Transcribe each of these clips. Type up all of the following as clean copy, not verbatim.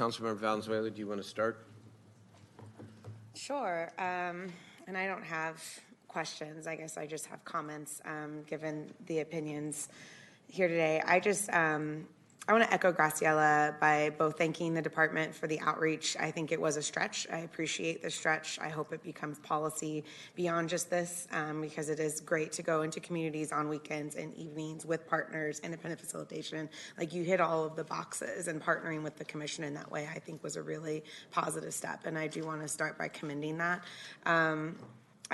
Councilmember Valenzuela, do you want to start? Sure. And I don't have questions. I guess I just have comments given the opinions here today. I want to echo Graciela by both thanking the department for the outreach. I think it was a stretch. I appreciate the stretch. I hope it becomes policy beyond just this because it is great to go into communities on weekends and evenings with partners, independent facilitation. Like, you hit all of the boxes, and partnering with the commission in that way I think was a really positive step, and I do want to start by commending that.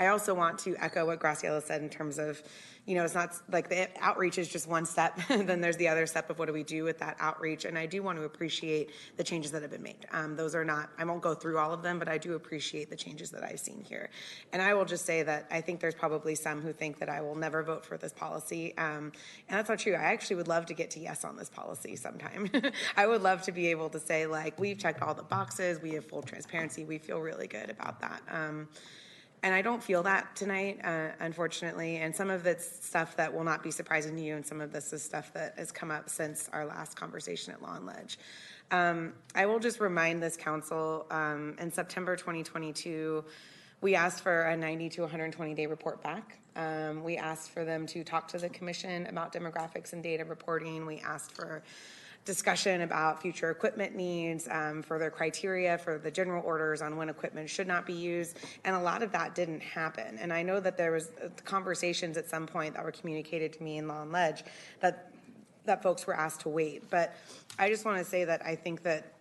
I also want to echo what Graciela said in terms of, it's not like the outreach is just one step. Then there's the other step of what do we do with that outreach. And I do want to appreciate the changes that have been made. Those are not, I won't go through all of them, but I do appreciate the changes that I've seen here. And I will just say that I think there's probably some who think that I will never vote for this policy. And that's not true. I actually would love to get to yes on this policy sometime. I would love to be able to say, like, we've checked all the boxes. We have full transparency. We feel really good about that. And I don't feel that tonight, unfortunately. And some of it's stuff that will not be surprising to you, and some of this is stuff that has come up since our last conversation at Law and Ledge. I will just remind this council, in September 2022, we asked for a 90 to 120-day report back. We asked for them to talk to the commission about demographics and data reporting. We asked for discussion about future equipment needs, further criteria for the general orders on when equipment should not be used, and a lot of that didn't happen. And I know that there was conversations at some point that were communicated to me in Law and Ledge that folks were asked to wait. But I just want to say that I think that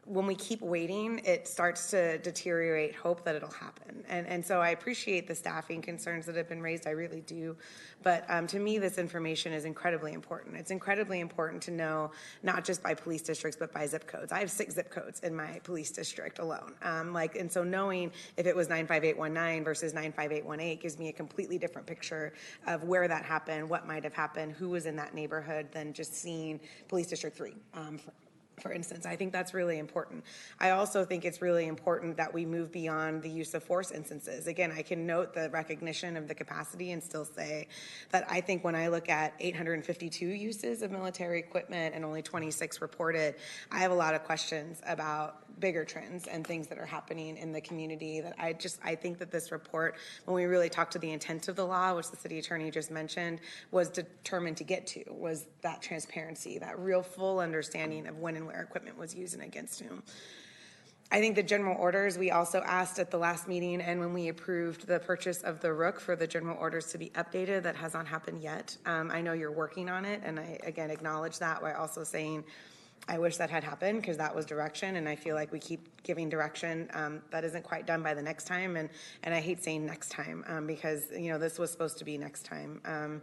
when we keep waiting, it starts to deteriorate hope that it'll happen. And so I appreciate the staffing concerns that have been raised. I really do. But to me, this information is incredibly important. It's incredibly important to know, not just by police districts, but by zip codes. I have 6 zip codes in my police district alone. And so knowing if it was 95819 versus 95818 gives me a completely different picture of where that happened, what might have happened, who was in that neighborhood, than just seeing Police District 3. For instance, I think that's really important. I also think it's really important that we move beyond the use of force instances. Again, I can note the recognition of the capacity and still say that I think when I look at 852 uses of military equipment and only 26 reported, I have a lot of questions about bigger trends and things that are happening in the community that I think that this report, when we really talk to the intent of the law, which the city attorney just mentioned, was determined to get to, was that transparency, that real full understanding of when and where equipment was used and against whom. I think the general orders, we also asked at the last meeting and when we approved the purchase of the Rook for the general orders to be updated. That has not happened yet. I know you're working on it, and I, again, acknowledge that while also saying I wish that had happened, because that was direction, and I feel like we keep giving direction that isn't quite done by the next time, and I hate saying next time because this was supposed to be next time.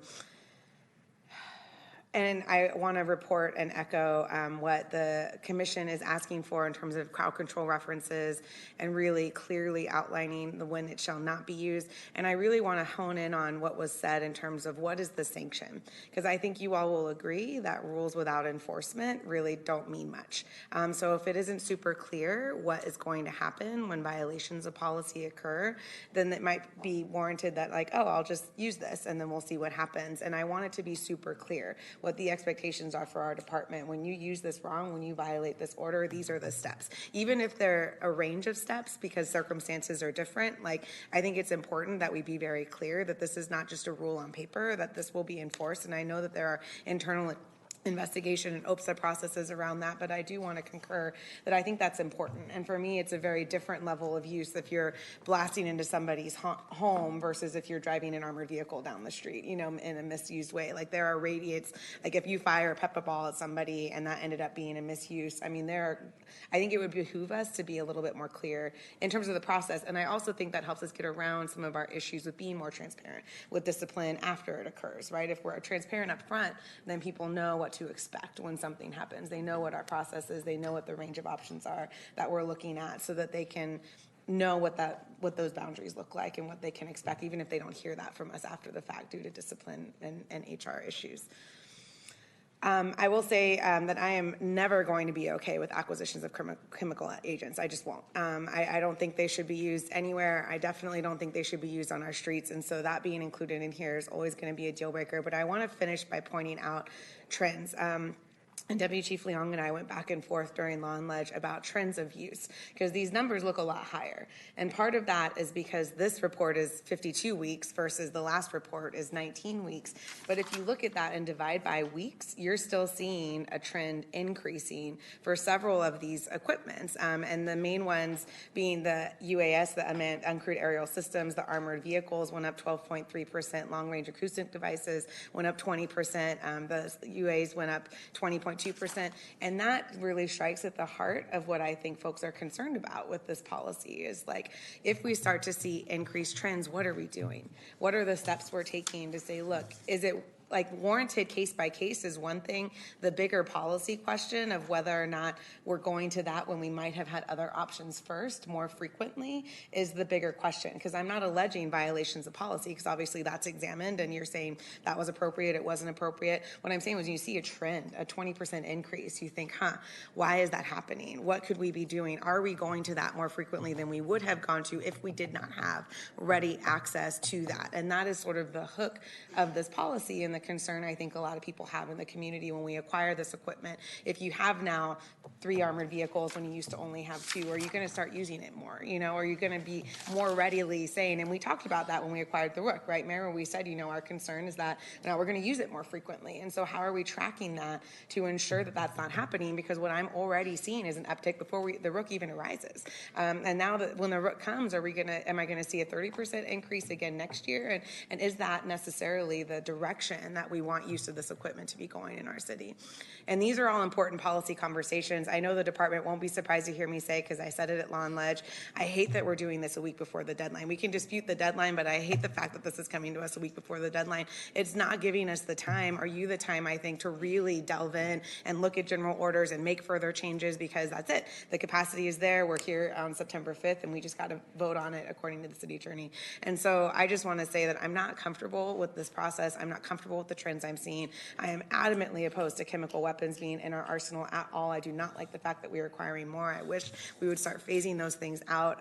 And I want to report and echo what the commission is asking for in terms of crowd control references and really clearly outlining the when it shall not be used. And I really want to hone in on what was said in terms of what is the sanction, because I think you all will agree that rules without enforcement really don't mean much. So if it isn't super clear what is going to happen when violations of policy occur, then it might be warranted that, like, oh, I'll just use this and then we'll see what happens. And I want it to be super clear what the expectations are for our department. When you use this wrong, when you violate this order, these are the steps. Even if they're a range of steps because circumstances are different, like, I think it's important that we be very clear that this is not just a rule on paper, that this will be enforced. And I know that there are internal investigation and OPSA processes around that, but I do want to concur that I think that's important. And for me, it's a very different level of use if you're blasting into somebody's home versus if you're driving an armored vehicle down the street, in a misused way. Like, there are radiates, like if you fire a pepper ball at somebody and that ended up being a misuse, I think it would behoove us to be a little bit more clear in terms of the process. And I also think that helps us get around some of our issues with being more transparent with discipline after it occurs, right? If we're transparent up front, then people know what to expect when something happens. They know what our process is. They know what the range of options are that we're looking at, so that they can know what those boundaries look like and what they can expect, even if they don't hear that from us after the fact due to discipline and HR issues. I will say that I am never going to be okay with acquisitions of chemical agents. I just won't. I don't think they should be used anywhere. I definitely don't think they should be used on our streets. And so that being included in here is always going to be a deal breaker. But I want to finish by pointing out trends. And Deputy Chief Leong and I went back and forth during Law and Ledge about trends of use, because these numbers look a lot higher. And part of that is because this report is 52 weeks versus the last report is 19 weeks. But if you look at that and divide by weeks, you're still seeing a trend increasing for several of these equipments. And the main ones being the UAS, the Unmanned Uncrewed Aerial Systems, the armored vehicles went up 12.3%, long-range acoustic devices went up 20%, the UAs went up 20.2%, and that really strikes at the heart of what I think folks are concerned about with this policy is like, if we start to see increased trends, what are we doing? What are the steps we're taking to say, look, is it like warranted case by case is one thing. The bigger policy question of whether or not we're going to that when we might have had other options first more frequently is the bigger question. Because I'm not alleging violations of policy, because obviously that's examined and you're saying that was appropriate, it wasn't appropriate. What I'm saying was you see a trend, a 20% increase, you think, why is that happening? What could we be doing? Are we going to that more frequently than we would have gone to if we did not have ready access to that? And that is sort of the hook of this policy and the concern I think a lot of people have in the community when we acquire this equipment. If you have now 3 armored vehicles when you used to only have 2, are you going to start using it more? You know, are you going to be more readily saying, and we talked about that when we acquired the Rook, right, Mayor? We said, you know, our concern is that now we're going to use it more frequently. And so how are we tracking that to ensure that that's not happening? Because what I'm already seeing is an uptick before the Rook even arises. And now that when the Rook comes, am I going to see a 30% increase again next year? And is that necessarily the direction that we want use of this equipment to be going in our city? And these are all important policy conversations. I know the department won't be surprised to hear me say, because I said it at Law and Ledge, I hate that we're doing this a week before the deadline. We can dispute the deadline, but I hate the fact that this is coming to us a week before the deadline. It's not giving us the time, or you the time, I think, to really delve in and look at general orders and make further changes, because that's it. The capacity is there. We're here on September 5th, and we just got to vote on it according to the city attorney. And so I just want to say that I'm not comfortable with this process. I'm not comfortable with the trends I'm seeing. I am adamantly opposed to chemical weapons being in our arsenal at all. I do not like the fact that we're requiring more. I wish we would start phasing those things out.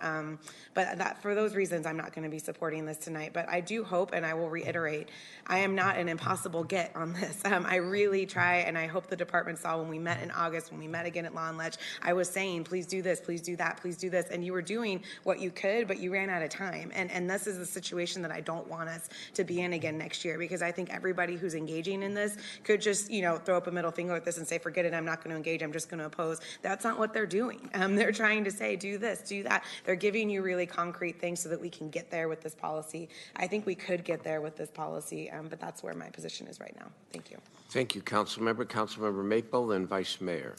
But that, for those reasons, I'm not going to be supporting this tonight. But I do hope, and I will reiterate, I am not an impossible get on this. I really try, and I hope the department saw when we met in August, when we met again at Law and Ledge, I was saying, please do this, please do that, please do this. And you were doing what you could, but you ran out of time. And this is a situation that I don't want us to be in again next year, because I think everybody who's engaging in this could just, you know, throw up a middle finger at this and say, forget it, I'm not going to engage, I'm just going to oppose. That's not what they're doing. They're trying to say, do this, do that. They're giving you really concrete things so that we can get there with this policy. I think we could get there with this policy, but that's where my position is right now. Thank you. Thank you, Councilmember. Councilmember Maple and Vice Mayor.